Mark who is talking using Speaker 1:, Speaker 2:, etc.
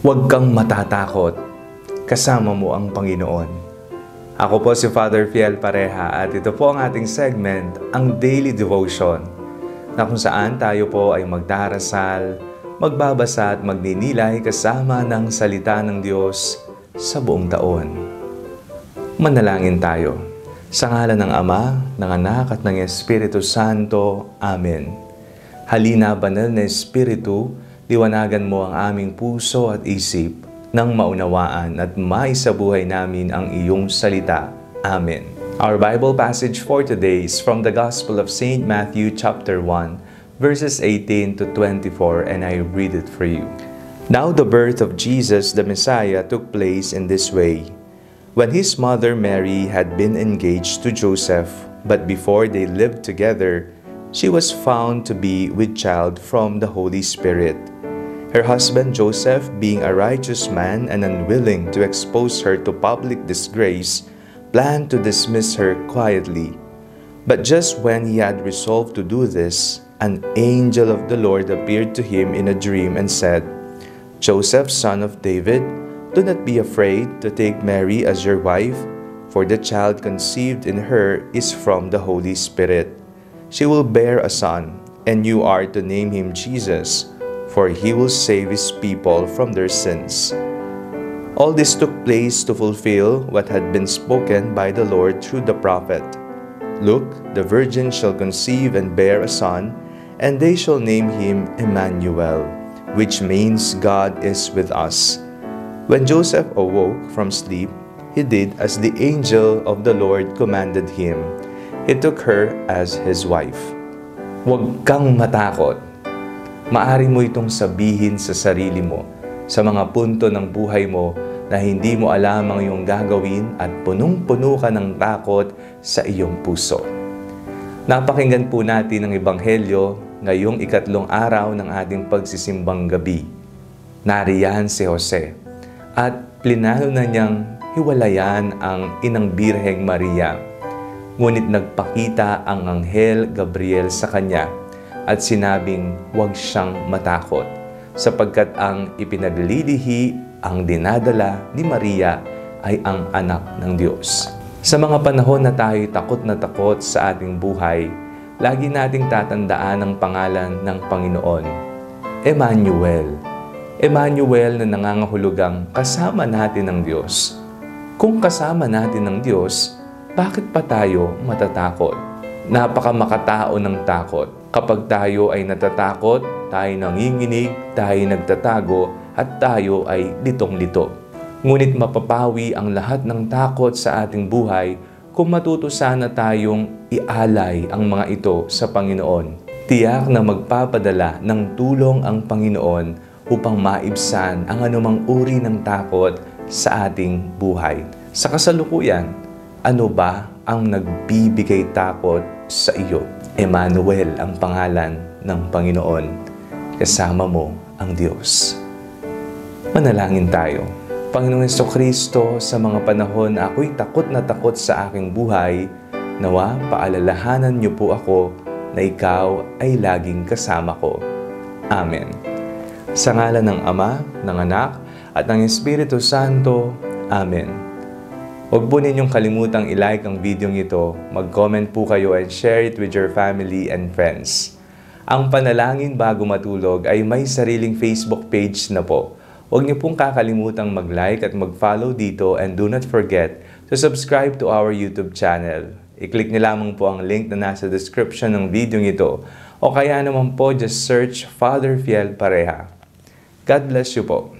Speaker 1: Huwag kang matatakot, kasama mo ang Panginoon. Ako po si Father Fiel Pareha at ito po ang ating segment, ang Daily Devotion, na kung saan tayo po ay magdarasal, magbabasa at magninilay kasama ng salita ng Diyos sa buong taon. Manalangin tayo. Sa ngalan ng Ama, ng Anak at ng Espiritu Santo. Amen. Halina, banal na Espiritu, liwanagan mo ang aming puso at isip nang maunawaan at maisabuhay namin ang iyong salita. Amen. Our Bible passage for today is from the Gospel of St. Matthew chapter 1, verses 18 to 24, and I read it for you. Now the birth of Jesus the Messiah took place in this way. When his mother Mary had been engaged to Joseph, but before they lived together, she was found to be with child from the Holy Spirit. Her husband Joseph, being a righteous man and unwilling to expose her to public disgrace, planned to dismiss her quietly. But just when he had resolved to do this, an angel of the Lord appeared to him in a dream and said, "Joseph, son of David, do not be afraid to take Mary as your wife, for the child conceived in her is from the Holy Spirit. She will bear a son, and you are to name him Jesus, for he will save his people from their sins." All this took place to fulfill what had been spoken by the Lord through the prophet. "Look, the virgin shall conceive and bear a son, and they shall name him Emmanuel," which means God is with us. When Joseph awoke from sleep, he did as the angel of the Lord commanded him. He took her as his wife. Huwag kang matakot. Maari mo itong sabihin sa sarili mo, sa mga punto ng buhay mo na hindi mo alam ang iyong gagawin at punong-puno ka ng takot sa iyong puso. Napakinggan po natin ang Ebanghelyo ngayong ikatlong araw ng ating pagsisimbang gabi. Nariyan si Jose at plinano na niyang hiwalayan ang Inang Birheng Maria. Ngunit nagpakita ang Anghel Gabriel sa kanya at sinabing huwag siyang matakot, sapagkat ang ipinaglilihi, ang dinadala ni Maria ay ang anak ng Diyos. Sa mga panahon na tayo takot na takot sa ating buhay, lagi nating tatandaan ang pangalan ng Panginoon, Emmanuel. Emmanuel na nangangahulugang kasama natin ng Diyos. Kung kasama natin ng Diyos, bakit pa tayo matatakot? Napakamakatao ng takot. Kapag tayo ay natatakot, tayo nanginginig, tayo nagtatago, at tayo ay litong-lito. Ngunit mapapawi ang lahat ng takot sa ating buhay kung matuto sana tayong ialay ang mga ito sa Panginoon. Tiyak na magpapadala ng tulong ang Panginoon upang maibsan ang anumang uri ng takot sa ating buhay. Sa kasalukuyan, ano ba ang nagbibigay takot sa iyo? Emmanuel ang pangalan ng Panginoon. Kasama mo ang Diyos. Manalangin tayo. Panginoong Jesucristo, sa mga panahon na ako'y takot na takot sa aking buhay, nawa paalalahanan niyo po ako na ikaw ay laging kasama ko. Amen. Sa ngalan ng Ama, ng Anak, at ng Espiritu Santo. Amen. Huwag po ninyong kalimutang i-like ang video ito, mag-comment po kayo and share it with your family and friends. Ang Panalangin Bago Matulog ay may sariling Facebook page na po. Huwag niyo pong kakalimutang mag-like at mag-follow dito, and do not forget to subscribe to our YouTube channel. I-click niyo lamang po ang link na nasa description ng video ito, o kaya naman po just search Father Fiel Pareha. God bless you po.